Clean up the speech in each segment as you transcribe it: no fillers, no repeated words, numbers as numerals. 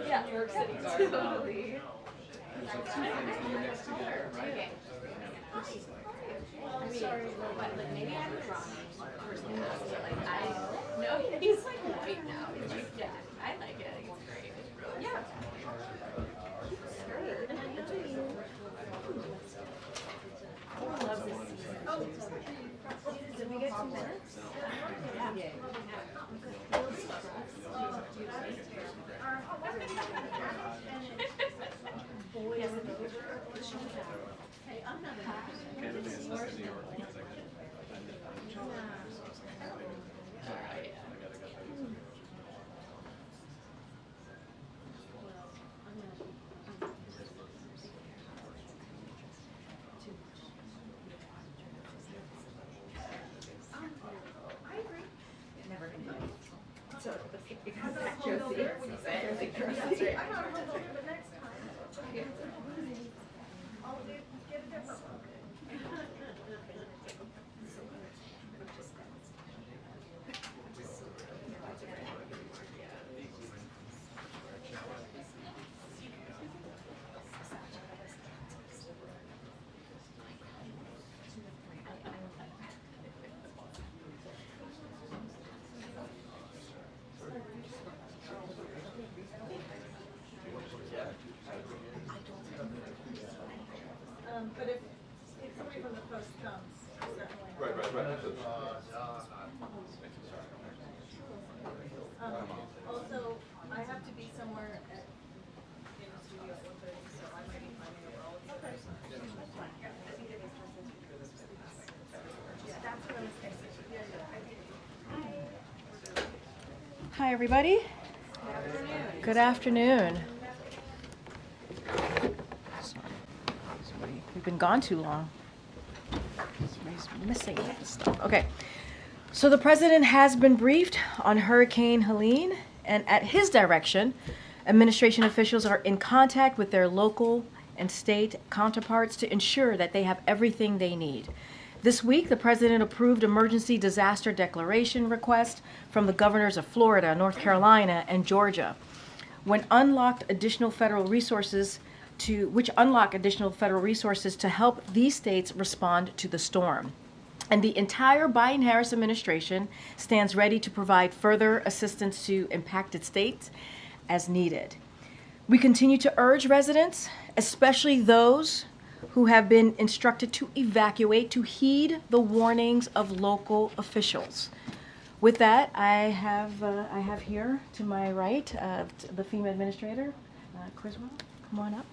Yeah, New York City. Totally. I'm sorry, but like maybe I'm the wrong person to ask, but like I know he's like white now. Yeah, I like it. I think it's great. Yeah. I love this season. Oh, did we get 2 minutes? Yeah. But if somebody from the post comes, certainly. Right. Also, I have to be somewhere in the studio at 1:30, so I might be finding a role. Okay. That's fine. I think it makes more sense to do this. Yeah, that's what I was thinking. Hi, everybody. Good afternoon. We've been gone too long. Somebody's missing stuff. Okay. So the president has been briefed on Hurricane Helene, and at his direction, administration officials are in contact with their local and state counterparts to ensure that they have everything they need. This week, the president approved emergency disaster declaration requests from the governors of Florida, North Carolina, and Georgia, which unlock additional federal resources to help these states respond to the storm. And the entire Biden-Harris administration stands ready to provide further assistance to impacted states as needed. We continue to urge residents, especially those who have been instructed to evacuate, to heed the warnings of local officials. With that, I have here to my right the FEMA administrator, Criswell. Come on up.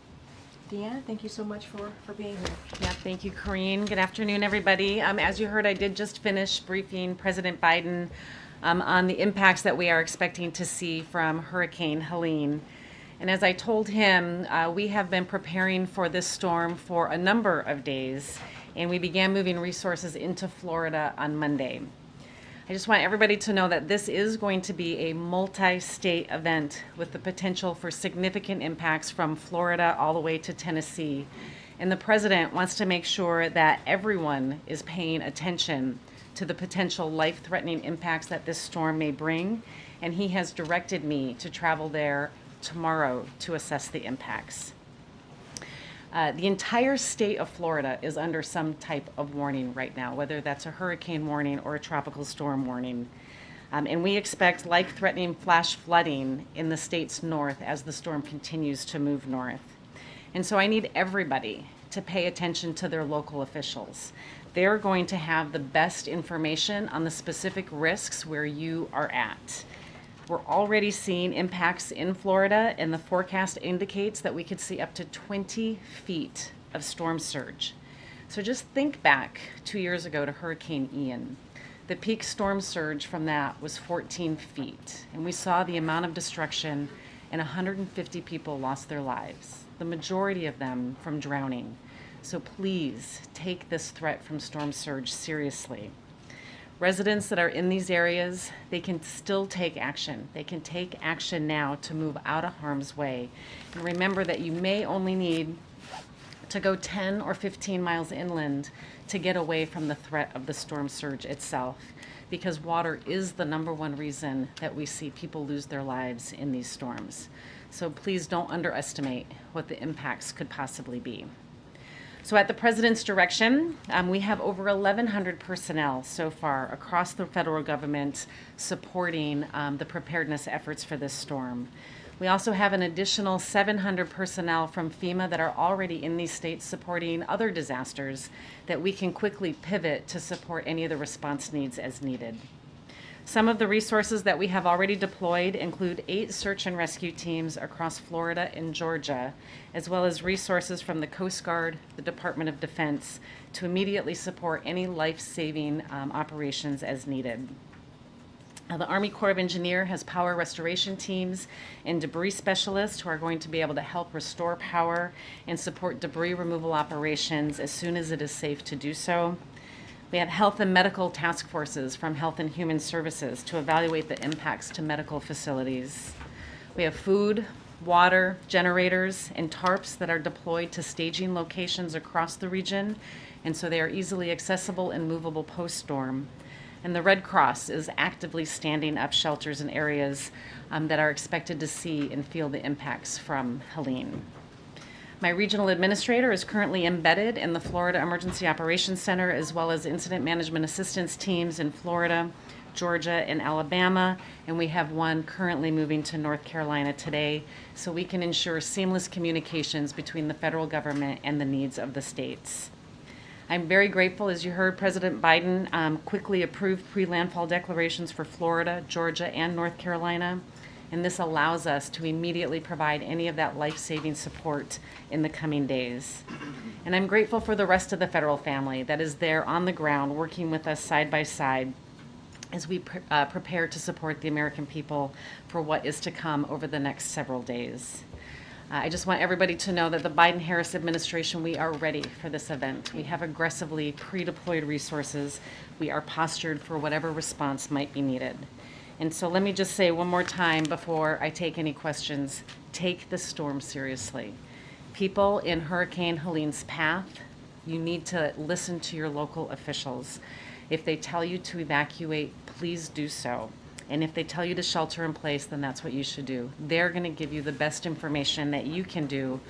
Deanne, thank you so much for being here. Yeah, thank you, Karine. Good afternoon, everybody. As you heard, I did just finish briefing President Biden on the impacts that we are expecting to see from Hurricane Helene. And as I told him, we have been preparing for this storm for a number of days, and we began moving resources into Florida on Monday. I just want everybody to know that this is going to be a multi-state event with the potential for significant impacts from Florida all the way to Tennessee. And the president wants to make sure that everyone is paying attention to the potential life-threatening impacts that this storm may bring. And he has directed me to travel there tomorrow to assess the impacts. The entire state of Florida is under some type of warning right now, whether that's a hurricane warning or a tropical storm warning. And we expect life-threatening flash flooding in the state's north as the storm continues to move north. And so I need everybody to pay attention to their local officials. They're going to have the best information on the specific risks where you are at. We're already seeing impacts in Florida, and the forecast indicates that we could see up to 20 feet of storm surge. So just think back 2 years ago to Hurricane Ian. The peak storm surge from that was 14 feet, and we saw the amount of destruction, and 150 people lost their lives. the majority of them from drowning. So please take this threat from storm surge seriously. Residents that are in these areas, they can still take action. They can take action now to move out of harm's way. And remember that you may only need to go 10 or 15 miles inland to get away from the threat of the storm surge itself, because water is the #1 reason that we see people lose their lives in these storms. So please don't underestimate what the impacts could possibly be. So at the President's direction, we have over 1,100 personnel so far across the federal government supporting the preparedness efforts for this storm. We also have an additional 700 personnel from FEMA that are already in these states supporting other disasters that we can quickly pivot to support any of the response needs as needed. Some of the resources that we have already deployed include 8 search and rescue teams across Florida and Georgia, as well as resources from the Coast Guard, the Department of Defense, to immediately support any life-saving operations as needed. The Army Corps of Engineers has power restoration teams and debris specialists who are going to be able to help restore power and support debris removal operations as soon as it is safe to do so. We have health and medical task forces from Health and Human Services to evaluate the impacts to medical facilities. We have food, water, generators, and tarps that are deployed to staging locations across the region, and so they are easily accessible and movable post-storm. And the Red Cross is actively standing up shelters in areas that are expected to see and feel the impacts from Helene. My regional administrator is currently embedded in the Florida Emergency Operations Center, as well as incident management assistance teams in Florida, Georgia, and Alabama, and we have one currently moving to North Carolina today, so we can ensure seamless communications between the federal government and the needs of the states. I'm very grateful, as you heard, President Biden quickly approved pre-landfall declarations for Florida, Georgia, and North Carolina. And this allows us to immediately provide any of that life-saving support in the coming days. And I'm grateful for the rest of the federal family that is there on the ground working with us side by side as we prepare to support the American people for what is to come over the next several days. I just want everybody to know that the Biden-Harris administration, we are ready for this event. We have aggressively pre-deployed resources. We are postured for whatever response might be needed. And so let me just say one more time before I take any questions, take the storm seriously. People in Hurricane Helene's path, you need to listen to your local officials. If they tell you to evacuate, please do so. And if they tell you to shelter in place, then that's what you should do. They're going to give you the best information that you can do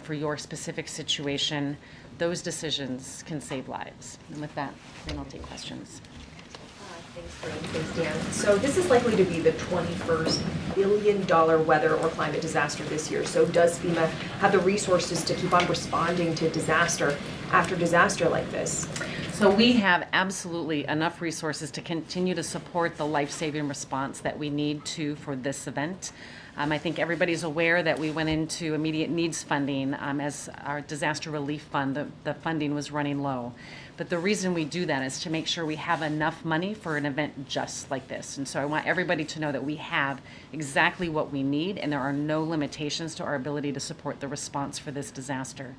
for your specific situation. Those decisions can save lives. And with that, then I'll take questions. Thanks, Karine. Thanks, Dan. So this is likely to be the 21st billion-dollar weather or climate disaster this year. So does FEMA have the resources to keep on responding to disaster after disaster like this? So we have absolutely enough resources to continue to support the life-saving response that we need to for this event. I think everybody's aware that we went into immediate needs funding as our disaster relief fund, the funding was running low. But the reason we do that is to make sure we have enough money for an event just like this. And so I want everybody to know that we have exactly what we need, and there are no limitations to our ability to support the response for this disaster.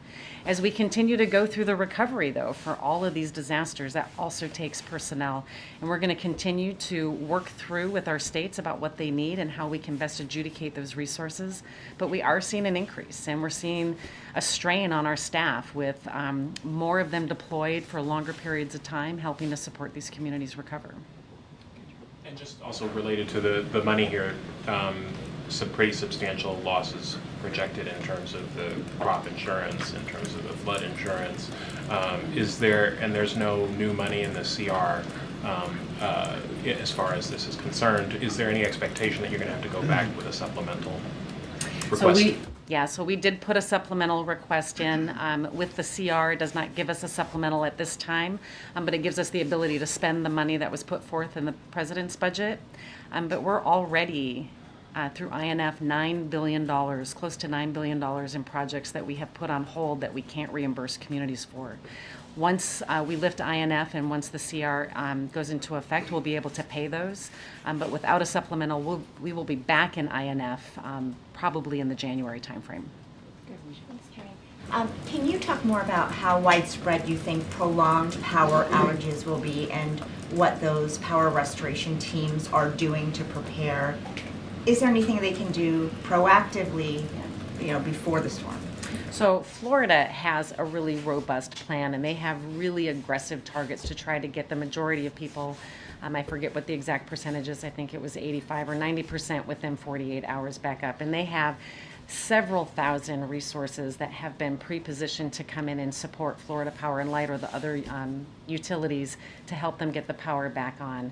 As we continue to go through the recovery, though, for all of these disasters, that also takes personnel. And we're going to continue to work through with our states about what they need and how we can best adjudicate those resources. But we are seeing an increase, and we're seeing a strain on our staff with more of them deployed for longer periods of time, helping to support these communities recover. And just also related to the money here, some pretty substantial losses projected in terms of the crop insurance, in terms of the flood insurance. There's no new money in the CR as far as this is concerned. Is there any expectation that you're going to have to go back with a supplemental request? So we did put a supplemental request in with the CR. It does not give us a supplemental at this time, but it gives us the ability to spend the money that was put forth in the president's budget. But we're already through INF $9 billion, close to $9 billion in projects that we have put on hold that we can't reimburse communities for. Once we lift INF and once the CR goes into effect, we'll be able to pay those. But without a supplemental, we will be back in INF probably in the January timeframe. Can you talk more about how widespread you think prolonged power outages will be and what those power restoration teams are doing to prepare? Is there anything they can do proactively, before the storm? So Florida has a really robust plan, and they have really aggressive targets to try to get the majority of people, I forget what the exact percentage is, I think it was 85 or 90% within 48 hours back up. And they have several thousand resources that have been pre-positioned to come in and support Florida Power and Light or the other utilities to help them get the power back on.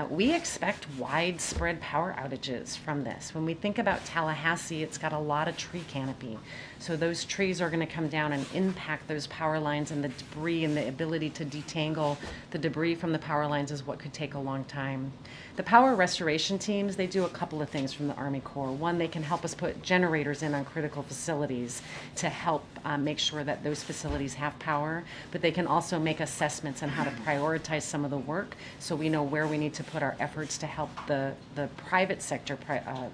We expect widespread power outages from this. When we think about Tallahassee, it's got a lot of tree canopy. So those trees are going to come down and impact those power lines, and the debris and the ability to detangle the debris from the power lines is what could take a long time. The power restoration teams, they do a couple of things from the Army Corps. One, they can help us put generators in on critical facilities to help make sure that those facilities have power, but they can also make assessments on how to prioritize some of the work so we know where we need to put our efforts to help the private sector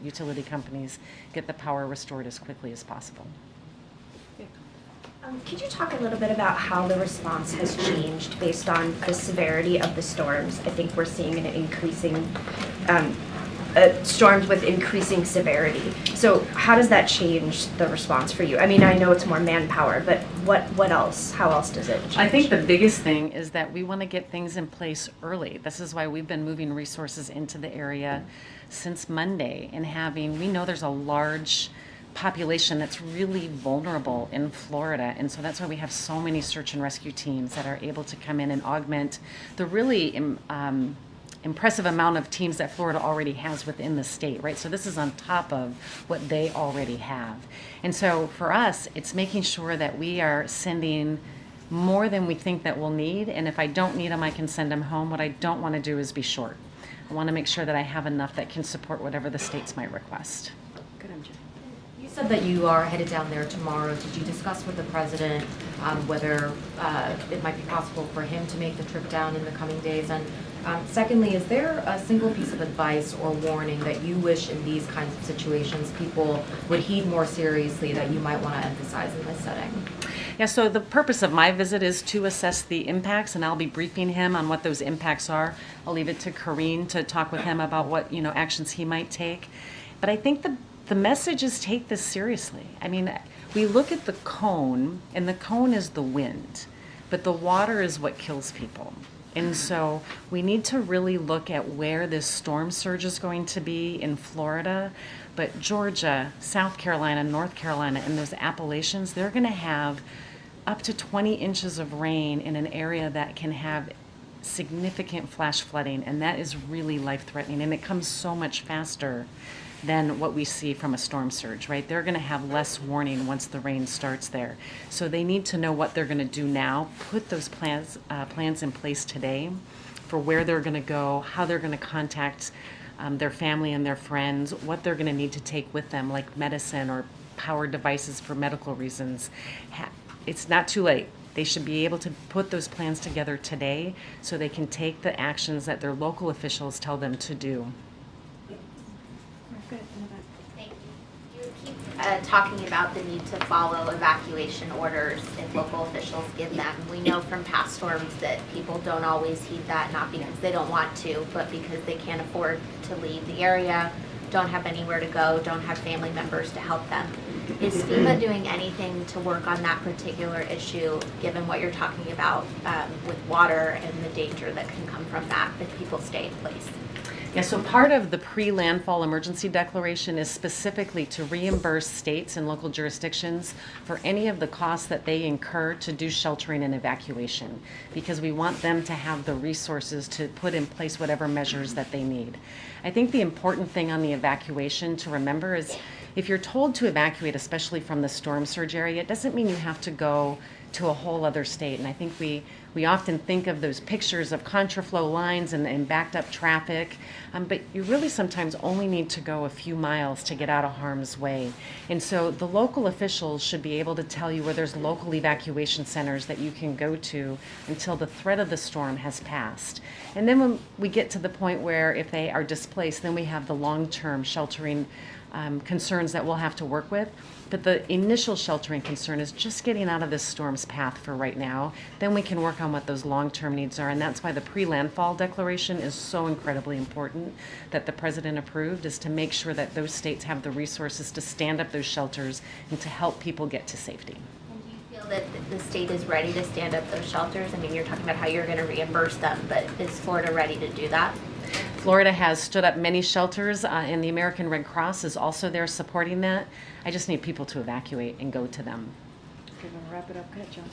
utility companies get the power restored as quickly as possible. Could you talk a little bit about how the response has changed based on the severity of the storms? I think we're seeing an increasing storms with increasing severity. So how does that change the response for you? I mean, I know it's more manpower, but what else? How else does it change? I think the biggest thing is that we want to get things in place early. This is why we've been moving resources into the area since Monday, and we know there's a large population that's really vulnerable in Florida, and so that's why we have so many search and rescue teams that are able to come in and augment the really impressive amount of teams that Florida already has within the state, right? So this is on top of what they already have. And so for us, it's making sure that we are sending more than we think that we'll need, and if I don't need them, I can send them home. What I don't want to do is be short. I want to make sure that I have enough that can support whatever the states might request. Good, MJ. You said that you are headed down there tomorrow. Did you discuss with the president whether it might be possible for him to make the trip down in the coming days? And secondly, is there a single piece of advice or warning that you wish in these kinds of situations people would heed more seriously that you might want to emphasize in this setting? Yeah, so the purpose of my visit is to assess the impacts, and I'll be briefing him on what those impacts are. I'll leave it to Karine to talk with him about what actions he might take. But I think the message is take this seriously. I mean, we look at the cone, and the cone is the wind, but the water is what kills people. And so we need to really look at where this storm surge is going to be in Florida. But Georgia, South Carolina, North Carolina, and those Appalachians, they're going to have up to 20 inches of rain in an area that can have significant flash flooding, and that is really life-threatening, and it comes so much faster than what we see from a storm surge, right? They're going to have less warning once the rain starts there. So they need to know what they're going to do now, put those plans in place today for where they're going to go, how they're going to contact their family and their friends, what they're going to need to take with them, like medicine or power devices for medical reasons. It's not too late. They should be able to put those plans together today so they can take the actions that their local officials tell them to do. Thank you. You keep talking about the need to follow evacuation orders if local officials give them. We know from past storms that people don't always heed that, not because they don't want to, but because they can't afford to leave the area, don't have anywhere to go, don't have family members to help them. Is FEMA doing anything to work on that particular issue, given what you're talking about with water and the danger that can come from that if people stay in place? Yeah, so part of the pre-landfall emergency declaration is specifically to reimburse states and local jurisdictions for any of the costs that they incur to do sheltering and evacuation, because we want them to have the resources to put in place whatever measures that they need. I think the important thing on the evacuation to remember is if you're told to evacuate, especially from the storm surge area, it doesn't mean you have to go to a whole other state. And I think we often think of those pictures of contraflow lines and backed up traffic, but you really sometimes only need to go a few miles to get out of harm's way. And so the local officials should be able to tell you where there's local evacuation centers that you can go to until the threat of the storm has passed. And then when we get to the point where if they are displaced, then we have the long-term sheltering concerns that we'll have to work with. But the initial sheltering concern is just getting out of this storm's path for right now. Then we can work on what those long-term needs are, and that's why the pre-landfall declaration is so incredibly important that the president approved, is to make sure that those states have the resources to stand up those shelters and to help people get to safety. And do you feel that the state is ready to stand up those shelters? I mean, you're talking about how you're going to reimburse them, but is Florida ready to do that? Florida has stood up many shelters, and the American Red Cross is also there supporting that. I just need people to evacuate and go to them. Okay, we're gonna wrap it up. Go ahead, John.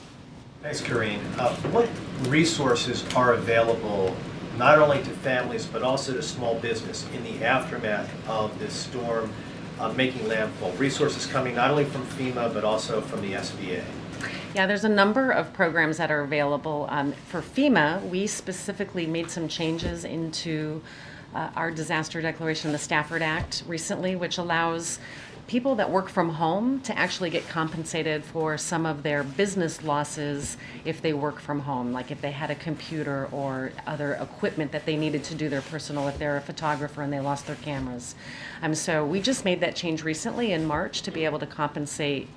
Thanks, Karine. What resources are available not only to families but also to small business in the aftermath of this storm making landfall? Resources coming not only from FEMA but also from the SBA. Yeah, there's a number of programs that are available. For FEMA, we specifically made some changes into our disaster declaration, the Stafford Act, recently, which allows people that work from home to actually get compensated for some of their business losses if they work from home, like if they had a computer or other equipment that they needed to do their personal, if they're a photographer and they lost their cameras. So we just made that change recently in March to be able to compensate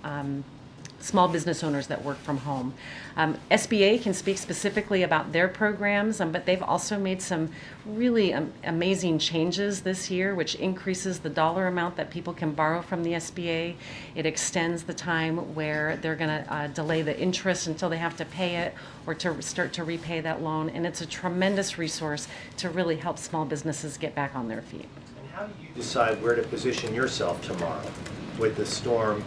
small business owners that work from home. SBA can speak specifically about their programs, but they've also made some really amazing changes this year, which increases the dollar amount that people can borrow from the SBA. It extends the time where they're going to delay the interest until they have to pay it or to start to repay that loan. And it's a tremendous resource to really help small businesses get back on their feet. And how do you decide where to position yourself tomorrow with the storm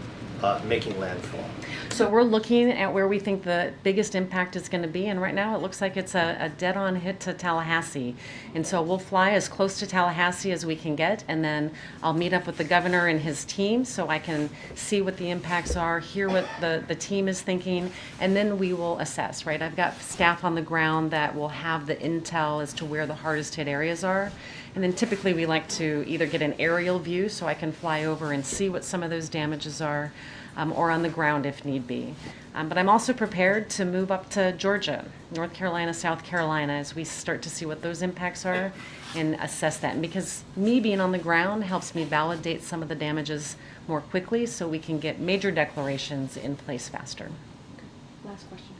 making landfall? So we're looking at where we think the biggest impact is going to be, and right now it looks like it's a dead-on hit to Tallahassee. And so we'll fly as close to Tallahassee as we can get, and then I'll meet up with the governor and his team so I can see what the impacts are, hear what the team is thinking, and then we will assess, right? I've got staff on the ground that will have the intel as to where the hardest hit areas are. And then typically we like to either get an aerial view so I can fly over and see what some of those damages are, or on the ground if need be. But I'm also prepared to move up to Georgia, North Carolina, South Carolina, as we start to see what those impacts are and assess that. And because me being on the ground helps me validate some of the damages more quickly so we can get major declarations in place faster. Last question.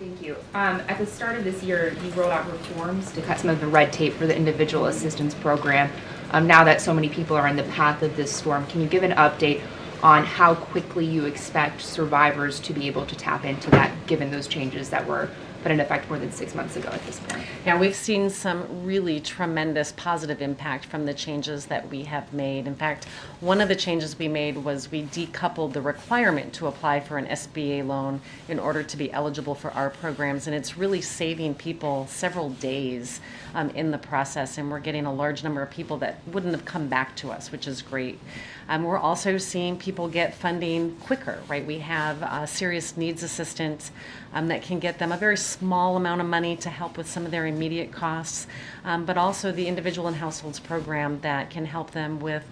Thank you. At the start of this year, you rolled out reforms to cut some of the red tape for the individual assistance program. Now that so many people are in the path of this storm, can you give an update on how quickly you expect survivors to be able to tap into that, given those changes that were put in effect more than 6 months ago at this point? Yeah, we've seen some really tremendous positive impact from the changes that we have made. In fact, one of the changes we made was we decoupled the requirement to apply for an SBA loan in order to be eligible for our programs, and it's really saving people several days in the process, and we're getting a large number of people that wouldn't have come back to us, which is great. We're also seeing people get funding quicker, right? We have serious needs assistance that can get them a very small amount of money to help with some of their immediate costs, but also the individual and households program that can help them with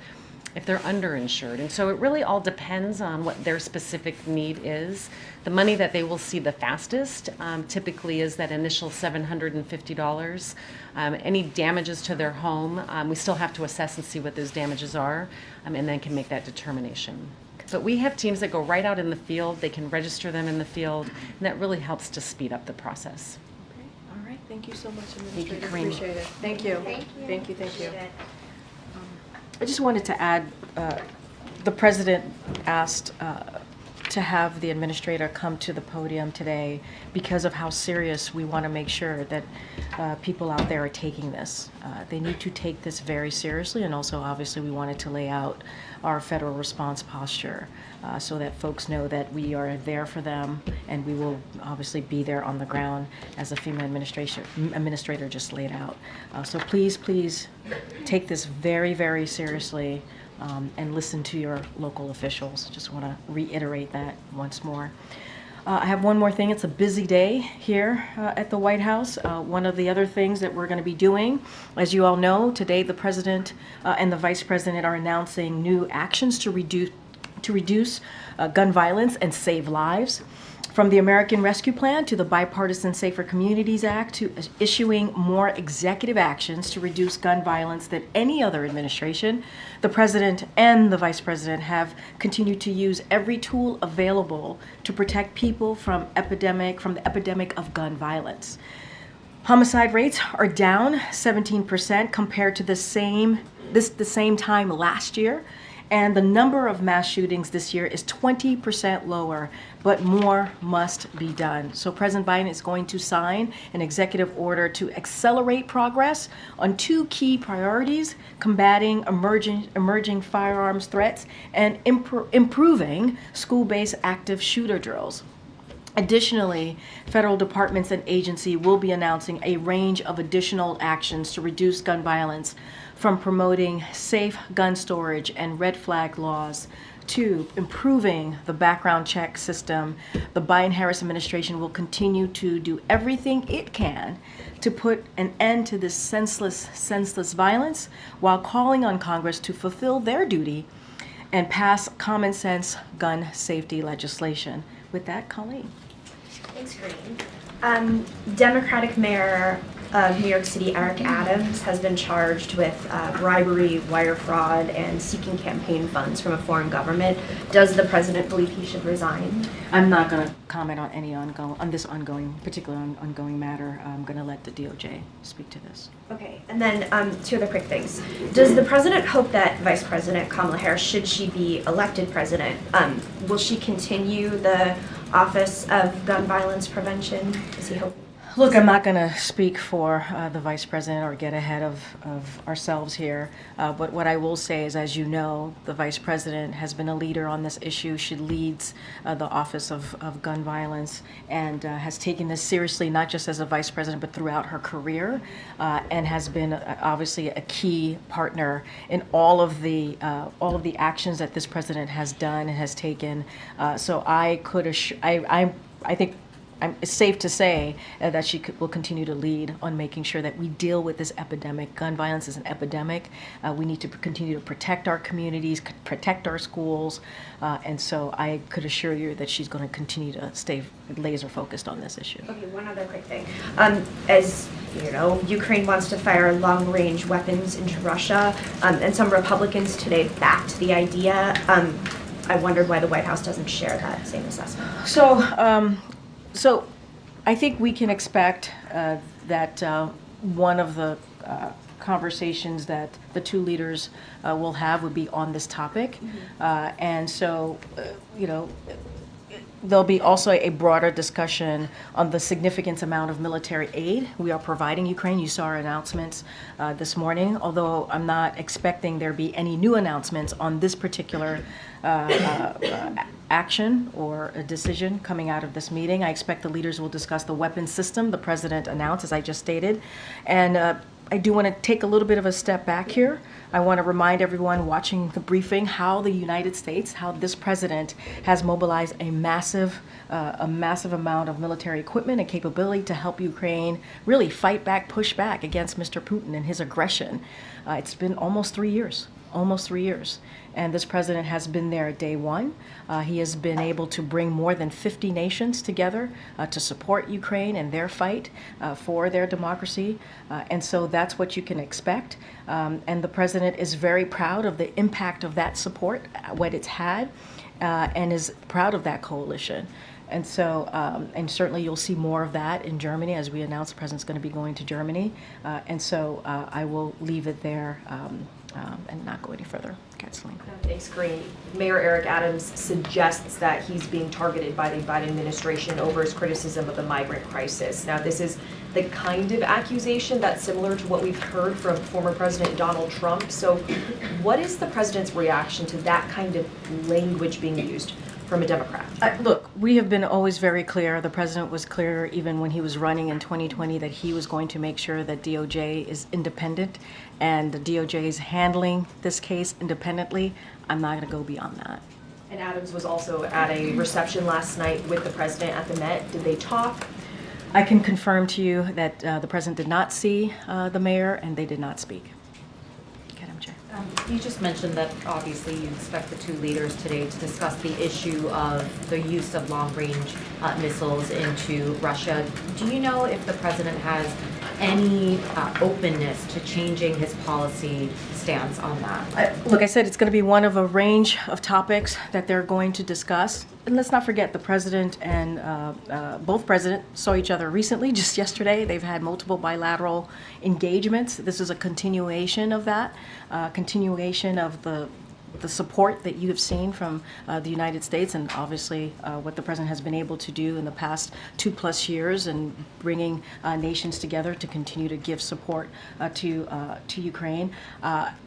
if they're underinsured. And so it really all depends on what their specific need is. The money that they will see the fastest typically is that initial $750. Any damages to their home, we still have to assess and see what those damages are, and then can make that determination. But we have teams that go right out in the field. They can register them in the field, and that really helps to speed up the process. Okay. All right. Thank you so much, Thank you, Administrator. Karine. Appreciate it. Thank you. Thank you. Thank you. Thank you. Appreciate it. I just wanted to add, the president asked to have the administrator come to the podium today because of how serious we want to make sure that people out there are taking this. They need to take this very seriously, and also obviously we wanted to lay out our federal response posture so that folks know that we are there for them, and we will obviously be there on the ground as the FEMA administrator just laid out. So please, please take this very, very seriously. And listen to your local officials. Just want to reiterate that once more. I have one more thing. It's a busy day here at the White House. One of the other things that we're going to be doing, as you all know, today the president and the vice president are announcing new actions to reduce gun violence and save lives. From the American Rescue Plan to the Bipartisan Safer Communities Act to issuing more executive actions to reduce gun violence than any other administration, the President and the Vice President have continued to use every tool available to protect people from the epidemic of gun violence. Homicide rates are down 17% compared to the same time last year. And the number of mass shootings this year is 20% lower, but more must be done. So President Biden is going to sign an executive order to accelerate progress on two key priorities: combating emerging firearms threats and improving school-based active shooter drills. Additionally, federal departments and agencies will be announcing a range of additional actions to reduce gun violence, from promoting safe gun storage and red flag laws to improving the background check system. The Biden-Harris administration will continue to do everything it can to put an end to this senseless violence while calling on Congress to fulfill their duty and pass common sense gun safety legislation. With that, Colleen. Thanks, Karine. Democratic Mayor of New York City, Eric Adams, has been charged with bribery, wire fraud, and seeking campaign funds from a foreign government. Does the president believe he should resign? I'm not going to comment on any particular ongoing matter. I'm going to let the DOJ speak to this. Okay, and then two other quick things. Does the president hope that Vice President Kamala Harris, should she be elected president, will she continue the Office of Gun Violence Prevention? Does he hope? Look, I'm not going to speak for the Vice President or get ahead of ourselves here, but what I will say is, as you know, the Vice President has been a leader on this issue. She leads the Office of Gun Violence and has taken this seriously, not just as a Vice President, but throughout her career, and has been obviously a key partner in all of the actions that this President has done and has taken. So I think it's safe to say that she will continue to lead on making sure that we deal with this epidemic. Gun violence is an epidemic. We need to continue to protect our communities, protect our schools, and so I could assure you that she's going to continue to stay laser focused on this issue. Okay, one other quick thing. As you know, Ukraine wants to fire long-range weapons into Russia, and some Republicans today backed the idea. I wondered why the White House doesn't share that same assessment. So I think we can expect that one of the conversations that the two leaders will have would be on this topic. And so, there'll be also a broader discussion on the significant amount of military aid we are providing Ukraine. You saw our announcements this morning, although I'm not expecting there be any new announcements on this particular action or a decision coming out of this meeting. I expect the leaders will discuss the weapons system the president announced, as I just stated. And I do want to take a little bit of a step back here. I want to remind everyone watching the briefing how the United States, how this president has mobilized a massive amount of military equipment and capability to help Ukraine really fight back, push back against Mr. Putin and his aggression. It's been almost 3 years. And this president has been there at day one. He has been able to bring more than 50 nations together to support Ukraine in their fight for their democracy. And so that's what you can expect. And the president is very proud of the impact of that support, what it's had, and is proud of that coalition. And so, and certainly you'll see more of that in Germany, as we announced the president's going to be going to Germany. And so I will leave it there and not go any further. Kathleen. Thanks, Karine. Mayor Eric Adams suggests that he's being targeted by the Biden administration over his criticism of the migrant crisis. Now, this is the kind of accusation that's similar to what we've heard from former President Donald Trump. So what is the president's reaction to that kind of language being used from a Democrat? Look, we have been always very clear. The president was clear even when he was running in 2020 that he was going to make sure that DOJ is independent, and the DOJ is handling this case independently. I'm not going to go beyond that. And Adams was also at a reception last night with the president at the Met. Did they talk? I can confirm to you that the president did not see the mayor, and they did not speak. Madam Chair. You just mentioned that obviously you expect the two leaders today to discuss the issue of the use of long-range missiles into Russia. Do you know if the president has any openness to changing his policy stance on that? Look, I said it's going to be one of a range of topics that they're going to discuss. And let's not forget the president and both presidents saw each other recently, just yesterday. They've had multiple bilateral engagements. This is a continuation of that, continuation of the support that you have seen from the United States, and obviously what the president has been able to do in the past 2+ years and bringing nations together to continue to give support to Ukraine.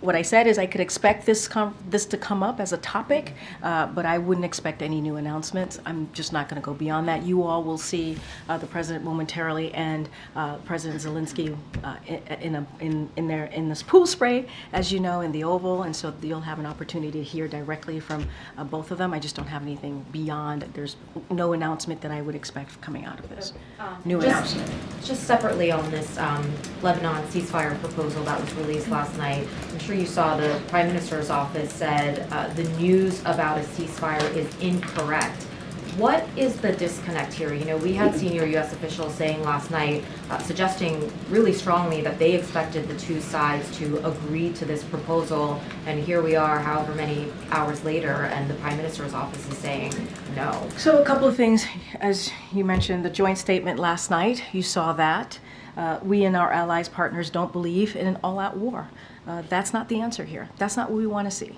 What I said is I could expect this to come up as a topic, but I wouldn't expect any new announcements. I'm just not going to go beyond that. You all will see the president momentarily and President Zelensky in this pool spray, as you know, in the Oval, and so you'll have an opportunity to hear directly from both of them. I just don't have anything beyond. There's no announcement that I would expect coming out of this. Announcement. Just separately on this Lebanon ceasefire proposal that was released last night, I'm sure you saw the Prime Minister's office said the news about a ceasefire is incorrect. What is the disconnect here? You know, we had senior U.S. officials saying last night, suggesting really strongly that they expected the two sides to agree to this proposal, and here we are however many hours later, and the Prime Minister's office is saying no. So a couple of things, as you mentioned, the joint statement last night, you saw that. We and our allies, partners don't believe in an all-out war. That's not the answer here. That's not what we want to see.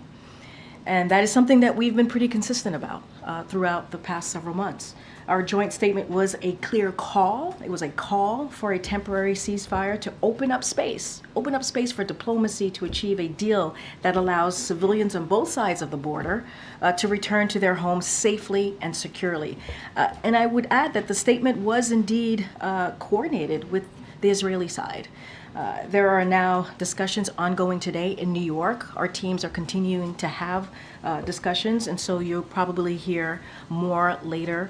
And that is something that we've been pretty consistent about throughout the past several months. Our joint statement was a clear call. It was a call for a temporary ceasefire to open up space for diplomacy to achieve a deal that allows civilians on both sides of the border to return to their homes safely and securely. And I would add that the statement was indeed coordinated with the Israeli side. There are now discussions ongoing today in New York. Our teams are continuing to have discussions, and so you'll probably hear more later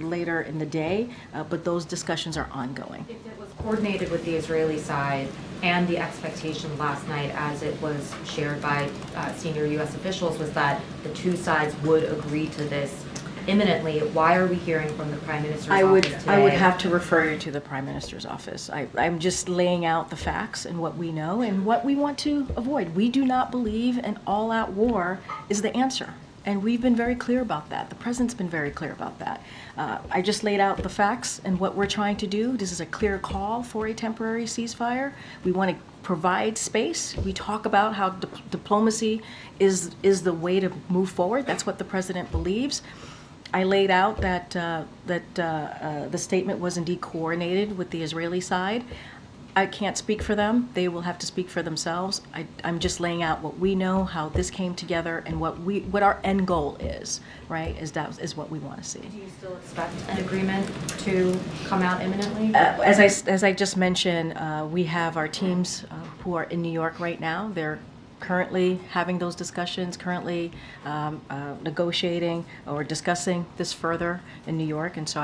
in the day, but those discussions are ongoing. If it was coordinated with the Israeli side and the expectation last night, as it was shared by senior U.S. officials, was that the two sides would agree to this imminently, why are we hearing from the Prime Minister's office today? I would have to refer you to the Prime Minister's office. I'm just laying out the facts and what we know and what we want to avoid. We do not believe an all-out war is the answer. And we've been very clear about that. The President's been very clear about that. I just laid out the facts and what we're trying to do. This is a clear call for a temporary ceasefire. We want to provide space. We talk about how diplomacy is the way to move forward. That's what the President believes. I laid out that the statement was indeed coordinated with the Israeli side. I can't speak for them. They will have to speak for themselves. I'm just laying out what we know, how this came together, and what our end goal is, right, is what we want to see. Do you still expect an agreement to come out imminently? As I just mentioned, we have our teams who are in New York right now. They're currently having those discussions, currently negotiating or discussing this further in New York, and so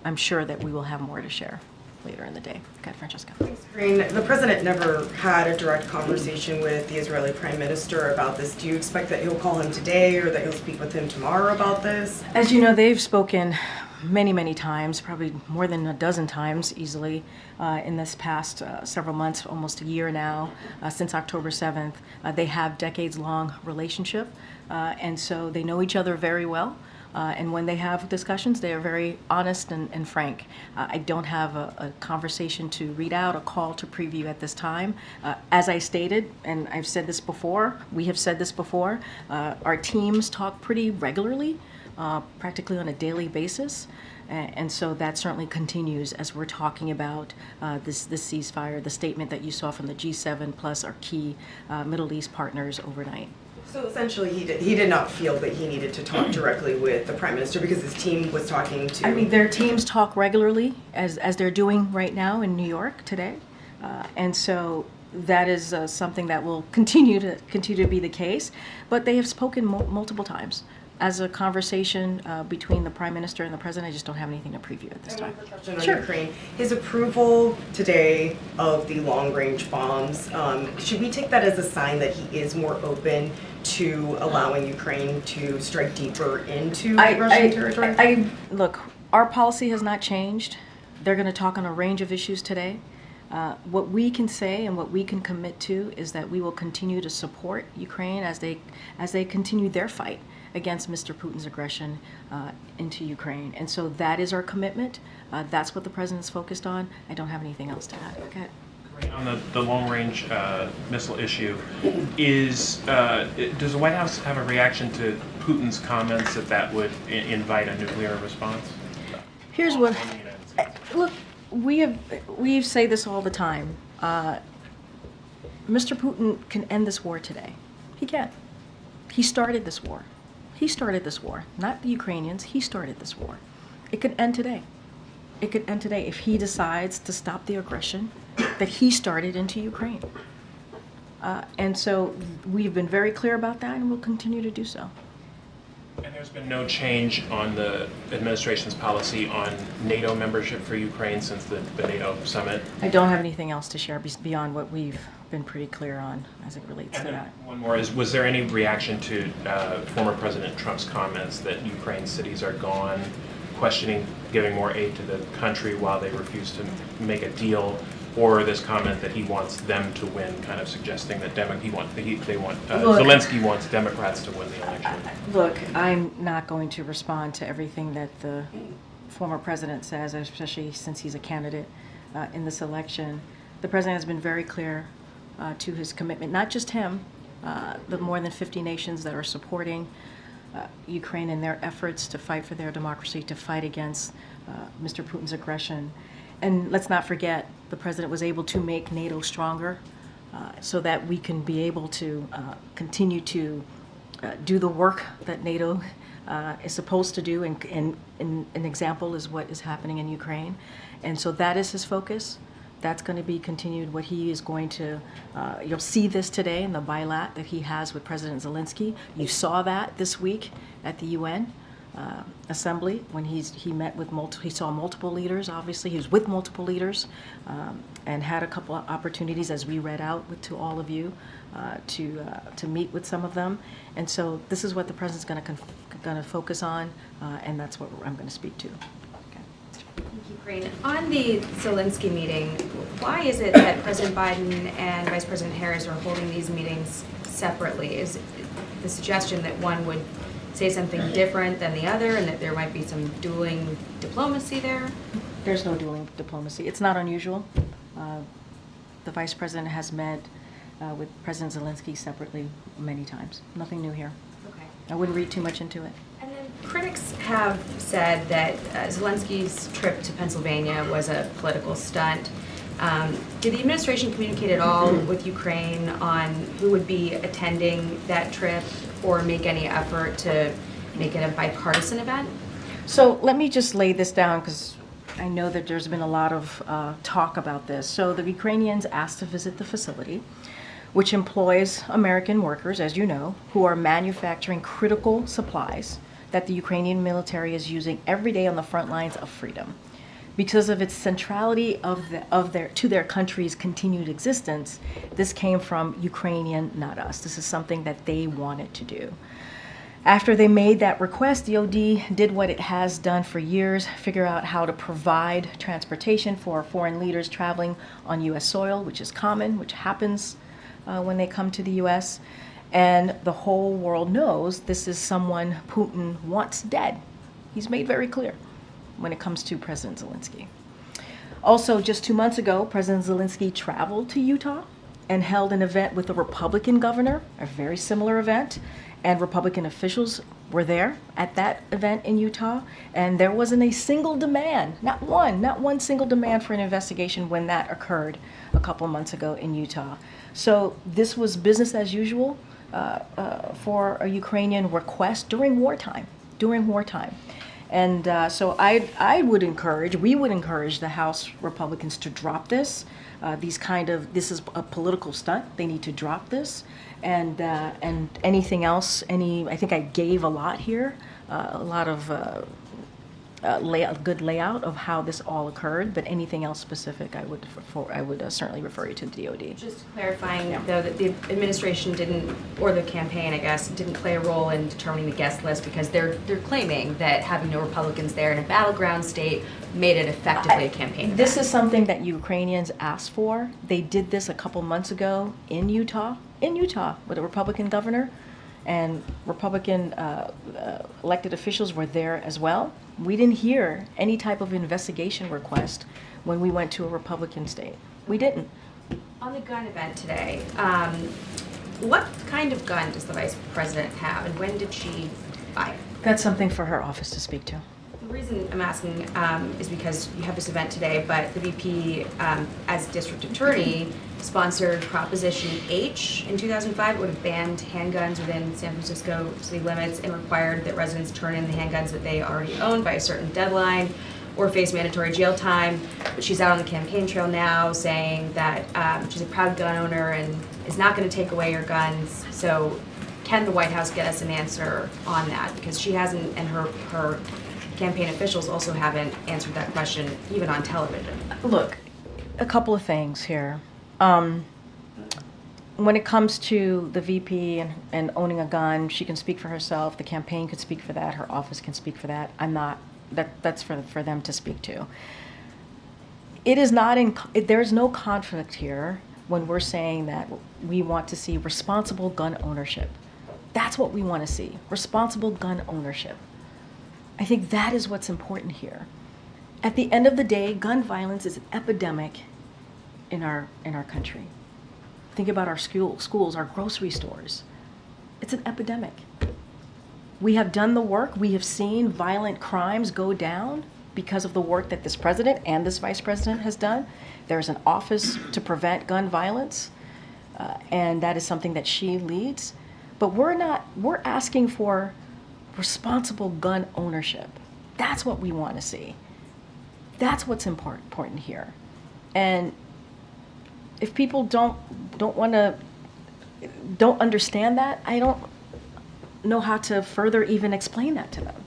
I'm sure that we will have more to share later in the day. Okay, Francesca. Karine, the president never had a direct conversation with the Israeli Prime Minister about this. Do you expect that he'll call him today or that he'll speak with him tomorrow about this? As you know, they've spoken many times, probably more than a dozen times easily in this past several months, almost a year now, since October 7th. They have decades-long relationship, and so they know each other very well. And when they have discussions, they are very honest and frank. I don't have a conversation to read out, a call to preview at this time. As I stated, and I've said this before, we have said this before, our teams talk pretty regularly, practically on a daily basis. And so that certainly continues as we're talking about this ceasefire, the statement that you saw from the G7 plus our key Middle East partners overnight. So essentially, he did not feel that he needed to talk directly with the Prime Minister because his team was talking to... I mean, their teams talk regularly, as they're doing right now in New York today. And so that is something that will continue to be the case. But they have spoken multiple times. as a conversation between the Prime Minister and the President. I just don't have anything to preview at this And time. one quick question on Sure. Ukraine. His approval today of the long-range bombs, should we take that as a sign that he is more open to allowing Ukraine to strike deeper into Russian territory? Look, our policy has not changed. They're going to talk on a range of issues today. What we can say and what we can commit to is that we will continue to support Ukraine as they continue their fight against Mr. Putin's aggression into Ukraine. And so that is our commitment. That's what the President's focused on. I don't have anything else to add. Okay. On the long-range missile issue, does the White House have a reaction to Putin's comments that would invite a nuclear response? Here's what, look, we say this all the time. Mr. Putin can end this war today. He can. He started this war. He started this war, not the Ukrainians. He started this war. It could end today. It could end today if he decides to stop the aggression that he started into Ukraine. And so we've been very clear about that, and we'll continue to do so. And there's been no change on the administration's policy on NATO membership for Ukraine since the NATO summit? I don't have anything else to share beyond what we've been pretty clear on as it relates to And then that. one more is, was there any reaction to former President Trump's comments that Ukraine cities are gone, questioning giving more aid to the country while they refuse to make a deal, or this comment that he wants them to win, kind of suggesting that Zelensky wants Democrats to win the election? Look, I'm not going to respond to everything that the former president says, especially since he's a candidate in this election. The president has been very clear to his commitment, not just him, the more than 50 nations that are supporting Ukraine in their efforts to fight for their democracy, to fight against Mr. Putin's aggression. And let's not forget, the president was able to make NATO stronger so that we can be able to continue to do the work that NATO is supposed to do. And an example is what is happening in Ukraine. And so that is his focus. That's going to be continued. What he is going to, you'll see this today in the bilat that he has with President Zelensky. You saw that this week at the UN Assembly when he met with he saw multiple leaders. Obviously, he was with multiple leaders and had a couple of opportunities, as we read out to all of you, to meet with some of them. And so this is what the president's going to focus on, and that's what I'm going to speak to. Karine, on the Zelensky meeting, why is it that President Biden and Vice President Harris are holding these meetings separately? Is the suggestion that one would say something different than the other and that there might be some dueling diplomacy there? There's no dueling diplomacy. It's not unusual. The Vice President has met with President Zelensky separately many times. Nothing new here. Okay. I wouldn't read too much into it. And then critics have said that Zelensky's trip to Pennsylvania was a political stunt. Did the administration communicate at all with Ukraine on who would be attending that trip or make any effort to make it a bipartisan event? So let me just lay this down because I know that there's been a lot of talk about this. So the Ukrainians asked to visit the facility, which employs American workers, as you know, who are manufacturing critical supplies that the Ukrainian military is using every day on the front lines of freedom. Because of its centrality to their country's continued existence, this came from Ukrainian, not us. This is something that they wanted to do. After they made that request, the OD did what it has done for years, figure out how to provide transportation for foreign leaders traveling on U.S. soil, which is common, which happens when they come to the U.S. And the whole world knows this is someone Putin wants dead. He's made very clear when it comes to President Zelensky. Also, just 2 months ago, President Zelensky traveled to Utah and held an event with the Republican governor, a very similar event, and Republican officials were there at that event in Utah, and there wasn't a single demand, not one single demand for an investigation when that occurred a couple months ago in Utah. So this was business as usual for a Ukrainian request during wartime. And so we would encourage the House Republicans to drop this. This is a political stunt. They need to drop this, and anything else. I think I gave a lot here, a lot of good layout of how this all occurred. But anything else specific, I would certainly refer you to the DoD. Just clarifying, though, that the administration didn't, or the campaign, I guess, didn't play a role in determining the guest list because they're claiming that having no Republicans there in a battleground state made it effectively a campaign event. This is something that Ukrainians asked for. They did this a couple months ago in Utah, with a Republican governor, and Republican elected officials were there as well. We didn't hear any type of investigation request when we went to a Republican state. We didn't. On the gun event today, what kind of gun does the Vice President have, and when did she buy it? That's something for her office to speak to. The reason I'm asking is because you have this event today, but the VP, as district attorney, sponsored Proposition H in 2005. It would have banned handguns within San Francisco city limits and required that residents turn in the handguns that they already own by a certain deadline or face mandatory jail time. But she's out on the campaign trail now saying that she's a proud gun owner and is not going to take away your guns. So can the White House get us an answer on that? Because she hasn't, and her campaign officials also haven't answered that question, even on television. Look, a couple of things here. When it comes to the VP and owning a gun, she can speak for herself. The campaign could speak for that. Her office can speak for that. I'm not. That's for them to speak to. It is not there is no conflict here when we're saying that we want to see responsible gun ownership. That's what we want to see. Responsible gun ownership. I think that is what's important here. At the end of the day, gun violence is an epidemic in our country. Think about our schools, our grocery stores. It's an epidemic. We have done the work. We have seen violent crimes go down because of the work that this president and this vice president has done. There's an office to prevent gun violence, and that is something that she leads. But we're asking for responsible gun ownership. That's what we want to see. That's what's important here. And if people don't understand that, I don't know how to further even explain that to them.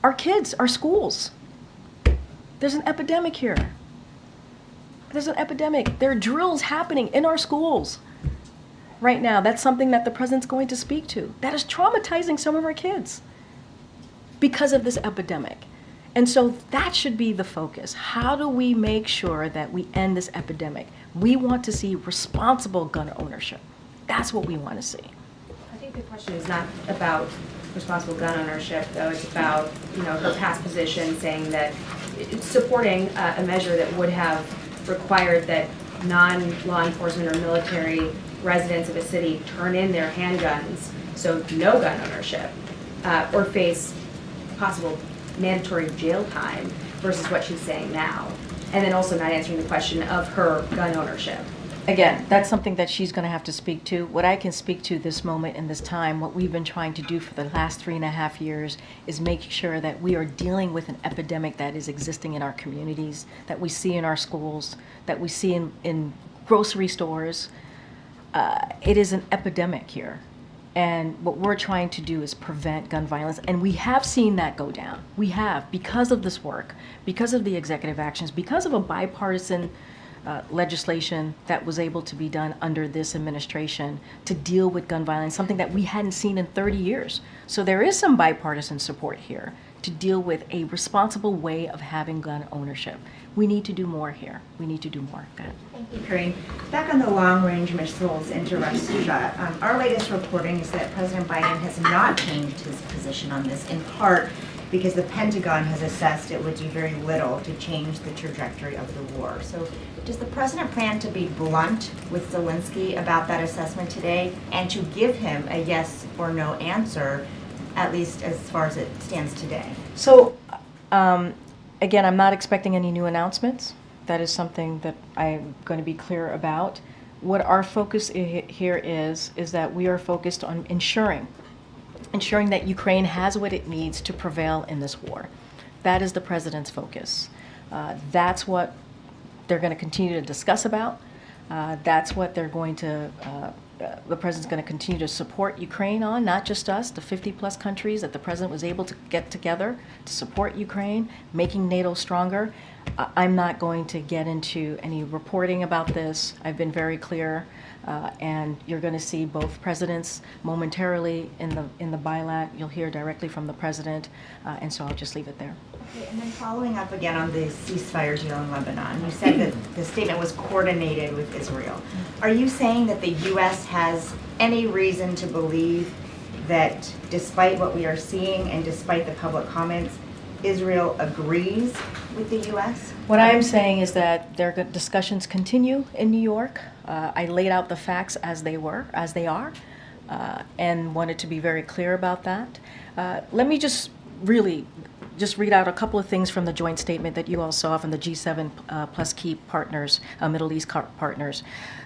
Our kids, our schools, there's an epidemic here. There's an epidemic. There are drills happening in our schools right now. That's something that the president's going to speak to. That is traumatizing some of our kids because of this epidemic. And so that should be the focus. How do we make sure that we end this epidemic? We want to see responsible gun ownership. That's what we want to see. I think the question is not about responsible gun ownership, though. It's about, her past position saying that it's supporting a measure that would have required that non-law enforcement or military residents of a city turn in their handguns, so no gun ownership, or face possible mandatory jail time versus what she's saying now. And then also not answering the question of her gun ownership. Again, that's something that she's going to have to speak to. What I can speak to this moment in this time, what we've been trying to do for the last 3.5 years is make sure that we are dealing with an epidemic that is existing in our communities, that we see in our schools, that we see in grocery stores. It is an epidemic here. And what we're trying to do is prevent gun violence. And we have seen that go down. We have, because of this work, because of the executive actions, because of a bipartisan legislation that was able to be done under this administration to deal with gun violence, something that we hadn't seen in 30 years. So there is some bipartisan support here to deal with a responsible way of having gun ownership. We need to do more here. We need to do more. Go ahead. Thank you, Karine. Back on the long-range missiles interest shot, our latest reporting is that President Biden has not changed his position on this, in part because the Pentagon has assessed it would do very little to change the trajectory of the war. So does the president plan to be blunt with Zelensky about that assessment today and to give him a yes or no answer, at least as far as it stands today? So, again, I'm not expecting any new announcements. That is something that I'm going to be clear about. What our focus here is that we are focused on ensuring that Ukraine has what it needs to prevail in this war. That is the president's focus. That's what they're going to continue to discuss about. That's what they're going to, the president's going to continue to support Ukraine on, not just us, the 50-plus countries that the president was able to get together to support Ukraine, making NATO stronger. I'm not going to get into any reporting about this. I've been very clear, and you're going to see both presidents momentarily in the bilat. You'll hear directly from the president, and so I'll just leave it there. Okay, and then following up again on the ceasefire deal in Lebanon, you said that the statement was coordinated with Israel. Are you saying that the U.S. has any reason to believe that despite what we are seeing and despite the public comments, Israel agrees with the U.S.? What I'm saying is that their discussions continue in New York. I laid out the facts as they are, and wanted to be very clear about that. Let me just read out a couple of things from the joint statement that you all saw from the G7 plus key partners, Middle East partners.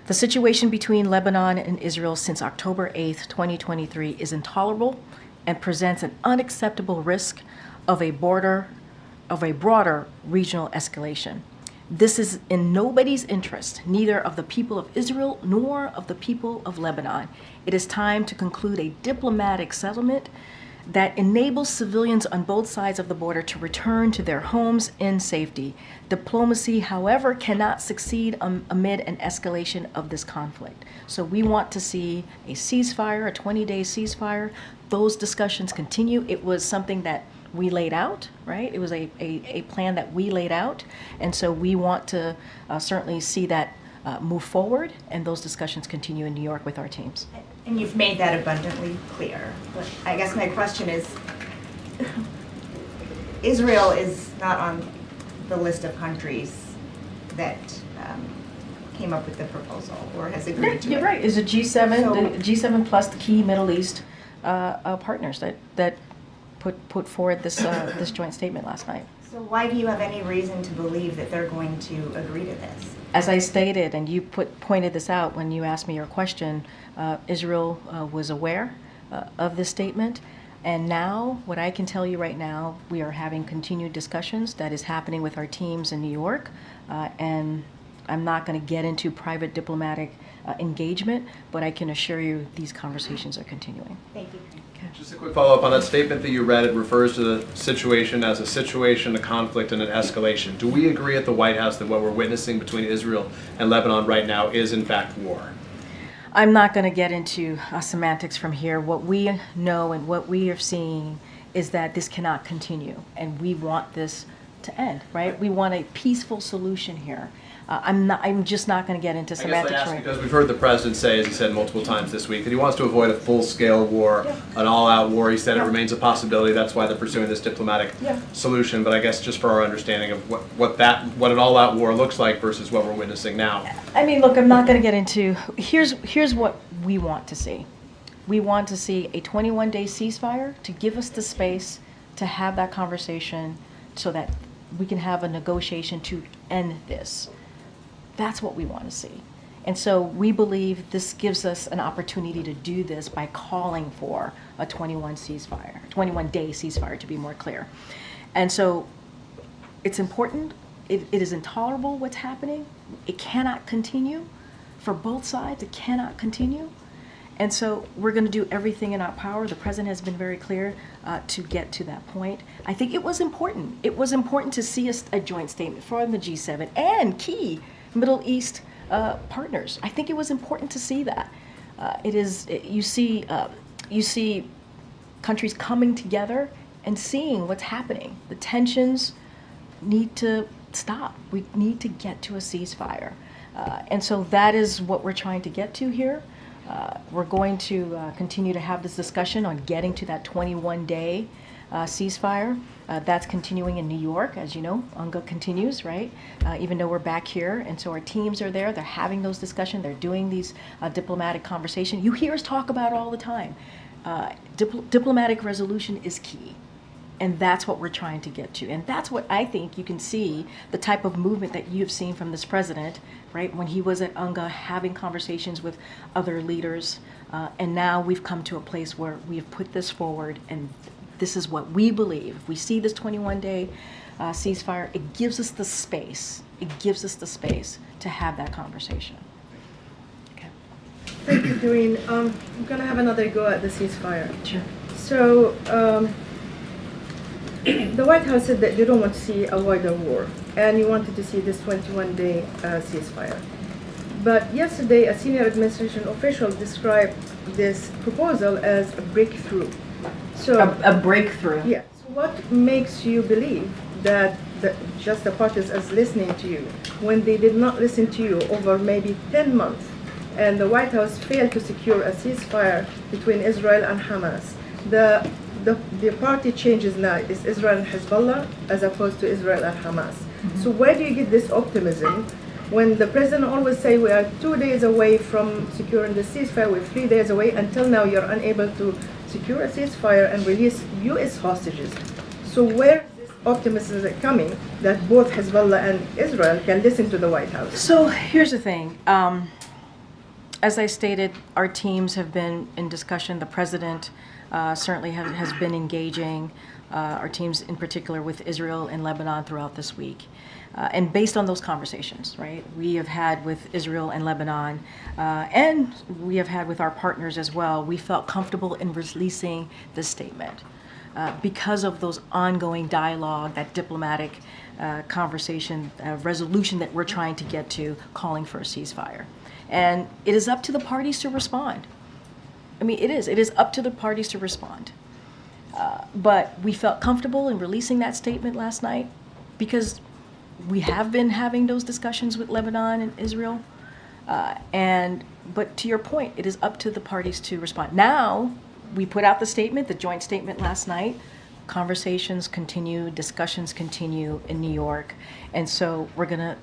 The situation between Lebanon and Israel since October 8th, 2023 is intolerable and presents an unacceptable risk of a broader regional escalation. This is in nobody's interest, neither of the people of Israel nor of the people of Lebanon. It is time to conclude a diplomatic settlement that enables civilians on both sides of the border to return to their homes in safety. Diplomacy, however, cannot succeed amid an escalation of this conflict. So we want to see a ceasefire, a 20-day ceasefire. Those discussions continue. It was something that we laid out, right? It was a plan that we laid out. And so we want to certainly see that move forward, and those discussions continue in New York with our teams. And you've made that abundantly clear. But I guess my question is, Israel is not on the list of countries that came up with the proposal or has agreed to it. You're right. It's a G7, the G7 plus the key Middle East partners that put forward this this joint statement last night. So why do you have any reason to believe that they're going to agree to this? As I stated, and you pointed this out when you asked me your question, Israel was aware of this statement. And now, what I can tell you right now, we are having continued discussions that is happening with our teams in New York. And I'm not going to get into private diplomatic engagement, but I can assure you these conversations are continuing. Thank you. Just a quick follow-up on that statement that you read. It refers to the situation as a situation, a conflict, and an escalation. Do we agree at the White House that what we're witnessing between Israel and Lebanon right now is in fact war? I'm not going to get into semantics from here. What we know and what we are seeing is that this cannot continue, and we want this to end, right? We want a peaceful solution here. I'm just not going to get into semantics. I guess I ask because we've heard the president say, as he said multiple times this week, that he wants to avoid a full-scale war, an all-out war. He said it remains a possibility. That's why they're pursuing this diplomatic solution. But I guess just for our understanding of what an all-out war looks like versus what we're witnessing now. I mean, look, I'm not going to get into. Here's what we want to see. We want to see a 21-day ceasefire to give us the space to have that conversation, so that we can have a negotiation to end this. That's what we want to see. And so we believe this gives us an opportunity to do this by calling for a 21-day ceasefire, to be more clear. And so it's important. It is intolerable what's happening. It cannot continue for both sides. It cannot continue. And so we're going to do everything in our power. The president has been very clear to get to that point. I think it was important. It was important to see a joint statement from the G7 and key Middle East partners. I think it was important to see that. You see countries coming together and seeing what's happening. The tensions need to stop. We need to get to a ceasefire. And so that is what we're trying to get to here. We're going to continue to have this discussion on getting to that 21-day ceasefire. That's continuing in New York, as you know. UNGA continues, right? Even though we're back here, and so our teams are there. They're having those discussions. They're doing these diplomatic conversations. You hear us talk about it all the time. Diplomatic resolution is key, and that's what we're trying to get to. And that's what I think you can see the type of movement that you've seen from this president, right? When he was at UNGA having conversations with other leaders, and now we've come to a place where we have put this forward, and this is what we believe. If we see this 21-day ceasefire, it gives us the space. It gives us the space to have that conversation. Okay. Thank you, Karine. I'm going to have another go at the ceasefire. Sure. So, the White House said that they don't want to see a wider war, and you wanted to see this 21-day ceasefire. But yesterday, a senior administration official described this proposal as a breakthrough. So, A breakthrough. yeah. So what makes you believe that just the parties is listening to you when they did not listen to you over maybe 10 months, and the White House failed to secure a ceasefire between Israel and Hamas? The party changes now is Israel and Hezbollah as opposed to Israel and Hamas. So where do you get this optimism when the president always say we are 2 days away from securing the ceasefire, we're 3 days away, until now you're unable to secure a ceasefire and release U.S. hostages? So where is this optimism coming that both Hezbollah and Israel can listen to the White House? So here's the thing. As I stated, our teams have been in discussion. The president certainly has been engaging our teams in particular with Israel and Lebanon throughout this week. And based on those conversations, right, we have had with Israel and Lebanon, and we have had with our partners as well, we felt comfortable in releasing this statement because of those ongoing dialogue, that diplomatic conversation, resolution that we're trying to get to, calling for a ceasefire. And it is up to the parties to respond. I mean, it is up to the parties to respond. But we felt comfortable in releasing that statement last night because we have been having those discussions with Lebanon and Israel. But to your point, it is up to the parties to respond. Now, we put out the statement, the joint statement last night. Conversations continue, discussions continue in New York. And so we're going to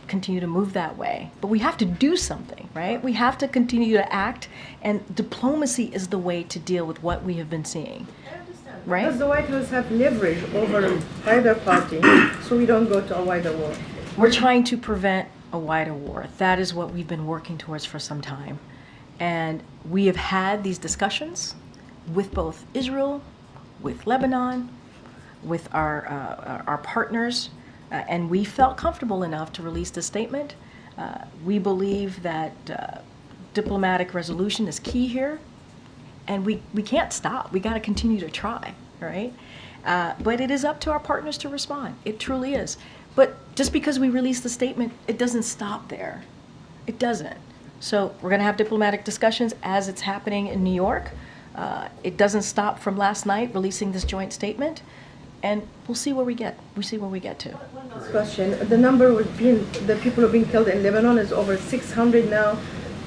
continue to move that way. But we have to do something, right? We have to continue to act, and diplomacy is the way to deal with what we have been seeing. Right? Does the White House have leverage over either party so we don't go to a wider war? We're trying to prevent a wider war. That is what we've been working towards for some time. And we have had these discussions with both Israel, with Lebanon, with our partners, and we felt comfortable enough to release this statement. We believe that diplomatic resolution is key here, and we can't stop. We got to continue to try, right? But it is up to our partners to respond. It truly is. But just because we release the statement, it doesn't stop there. It doesn't. So we're going to have diplomatic discussions as it's happening in New York. It doesn't stop from last night releasing this joint statement, and we'll see where we get. We'll see where we get to. One last question: the number the people who have been killed in Lebanon is over 600 now,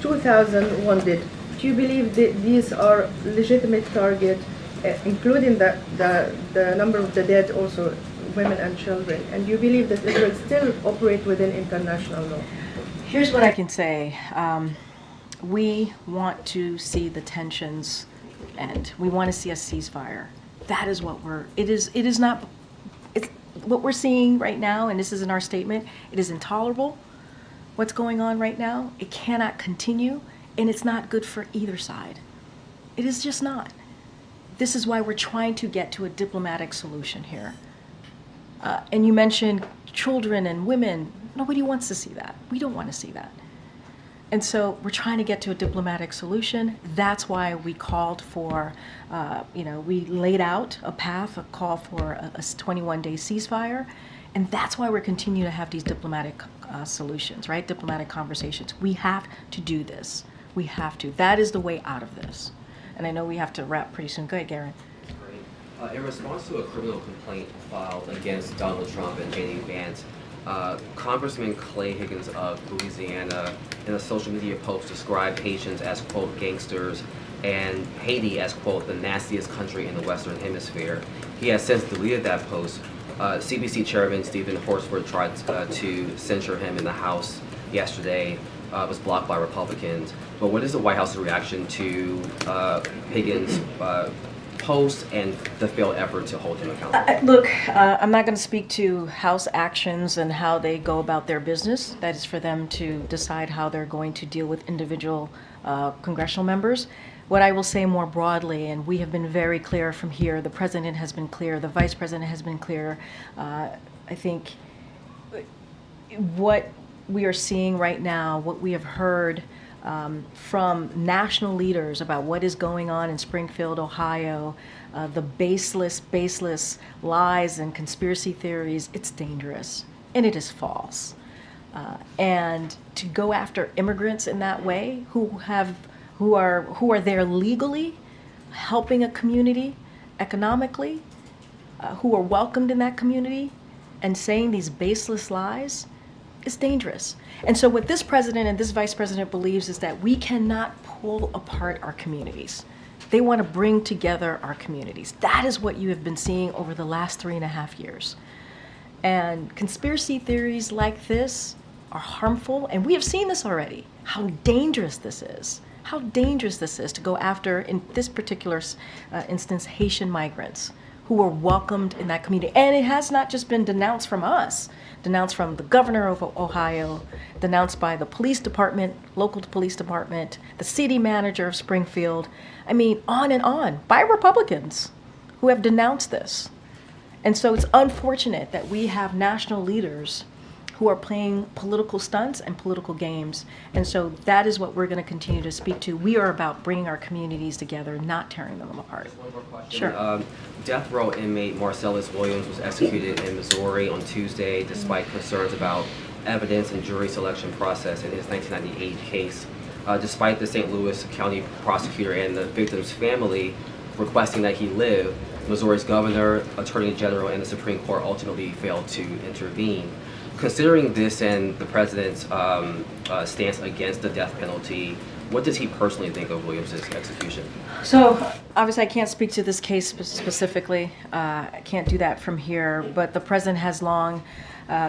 2,000 wounded. Do you believe that these are legitimate targets, including the number of the dead, also women and children? And do you believe that Israel still operate within international law? Here's what I can say. We want to see the tensions end. We want to see a ceasefire. That is what it is not, it's what we're seeing right now, and this is in our statement, it is intolerable. What's going on right now, it cannot continue, and it's not good for either side. It is just not. This is why we're trying to get to a diplomatic solution here. And you mentioned children and women. Nobody wants to see that. We don't want to see that. And so we're trying to get to a diplomatic solution. That's why we called for, we laid out a path, a call for a 21-day ceasefire. And that's why we're continuing to have these diplomatic solutions, right? Diplomatic conversations. We have to do this. We have to. That is the way out of this. And I know we have to wrap pretty soon. Go ahead, Garen. In response to a criminal complaint filed against Donald Trump and J.D. Vance, Congressman Clay Higgins of Louisiana, in a social media post, described Haitians as, quote, gangsters, and Haiti as, quote, the nastiest country in the Western Hemisphere. He has since deleted that post. CBC Chairman Stephen Horsford tried to censure him in the House yesterday, was blocked by Republicans. But what is the White House's reaction to Higgins' post and the failed effort to hold him accountable? Look, I'm not going to speak to House actions and how they go about their business. That is for them to decide how they're going to deal with individual congressional members. What I will say more broadly, and we have been very clear from here, the president has been clear, the vice president has been clear. I think what we are seeing right now, what we have heard from national leaders about what is going on in Springfield, Ohio, the baseless lies and conspiracy theories, it's dangerous and it is false. And to go after immigrants in that way, who are there legally, helping a community economically, who are welcomed in that community, and saying these baseless lies, is dangerous. And so what this president and this vice president believes is that we cannot pull apart our communities. They want to bring together our communities. That is what you have been seeing over the last 3.5 years. And conspiracy theories like this are harmful, and we have seen this already, how dangerous this is. How dangerous this is to go after, in this particular instance, Haitian migrants who are welcomed in that community. And it has not just been denounced from us, denounced from the governor of Ohio, denounced by the police department, local police department, the city manager of Springfield. I mean, on and on, by Republicans who have denounced this. And so it's unfortunate that we have national leaders who are playing political stunts and political games. And so that is what we're going to continue to speak to. We are about bringing our communities together, not tearing them apart. One more question. Sure. Death row inmate Marcellus Williams was executed in Missouri on Tuesday despite concerns about evidence and jury selection process in his 1998 case. Despite the St. Louis County prosecutor and the victim's family requesting that he live, Missouri's governor, attorney general, and the Supreme Court ultimately failed to intervene. Considering this and the president's stance against the death penalty, what does he personally think of Williams' execution? So obviously I can't speak to this case specifically. I can't do that from here, but the president has long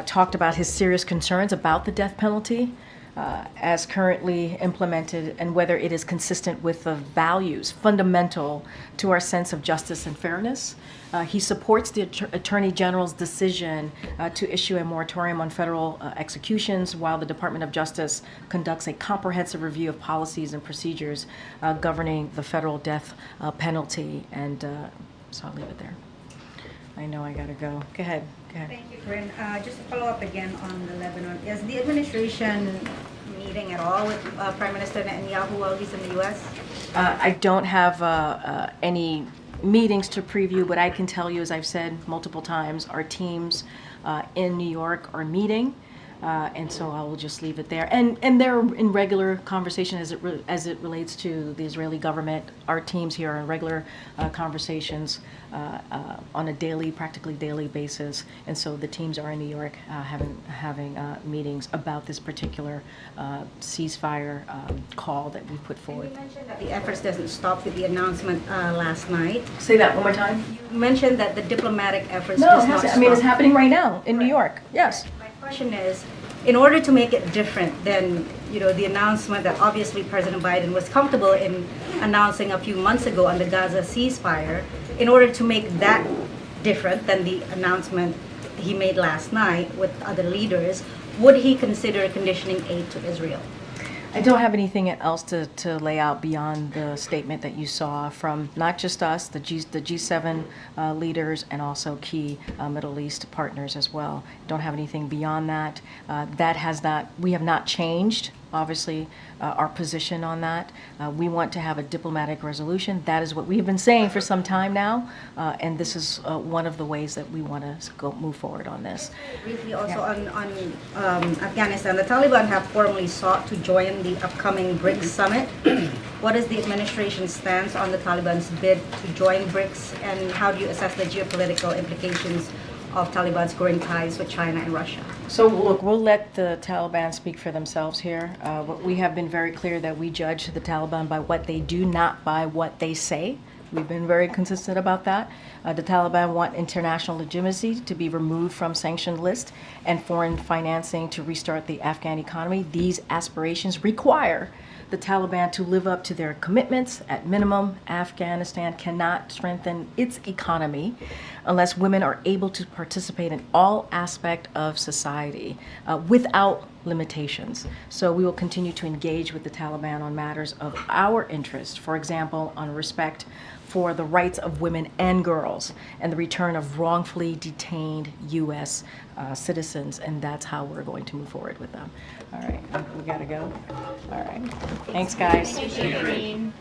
talked about his serious concerns about the death penalty as currently implemented and whether it is consistent with the values fundamental to our sense of justice and fairness. He supports the Attorney General's decision to issue a moratorium on federal executions while the Department of Justice conducts a comprehensive review of policies and procedures governing the federal death penalty. And so I'll leave it there. I know I gotta go. Go ahead. Thank you, Karine. Just to follow up again on the Lebanon, is the administration meeting at all with Prime Minister Netanyahu while he's in the U.S.? I don't have any meetings to preview, but I can tell you, as I've said multiple times, our teams in New York are meeting, and so I will just leave it there. And they're in regular conversation as it relates to the Israeli government. Our teams here are in regular conversations on a practically daily basis, and so the teams are in New York having meetings about this particular ceasefire call that we put forward. You mentioned that the efforts doesn't stop with the announcement last night. Say that one more time. You mentioned that the diplomatic efforts No, does not stop. I mean, it's happening right now in New York. Yes. My question is, in order to make it different than the announcement that obviously President Biden was comfortable in announcing a few months ago on the Gaza ceasefire, in order to make that different than the announcement he made last night with other leaders, would he consider conditioning aid to Israel? I don't have anything else to lay out beyond the statement that you saw from not just us, the G7 leaders, and also key Middle East partners as well. Don't have anything beyond that. We have not changed, obviously, our position on that. We want to have a diplomatic resolution. That is what we have been saying for some time now, and this is one of the ways that we want to move forward on this. Briefly also on Afghanistan, the Taliban have formally sought to join the upcoming BRICS summit. What is the administration's stance on the Taliban's bid to join BRICS, and how do you assess the geopolitical implications of Taliban's growing ties with China and Russia? So look, we'll let the Taliban speak for themselves here. We have been very clear that we judge the Taliban by what they do, not by what they say. We've been very consistent about that. The Taliban want international legitimacy to be removed from sanctioned list and foreign financing to restart the Afghan economy. These aspirations require the Taliban to live up to their commitments. At minimum, Afghanistan cannot strengthen its economy unless women are able to participate in all aspects of society without limitations. So we will continue to engage with the Taliban on matters of our interest, for example, on respect for the rights of women and girls and the return of wrongfully detained U.S. Citizens, and that's how we're going to move forward with them. All right, we gotta go. All right, thanks, guys. Thank you, Karine.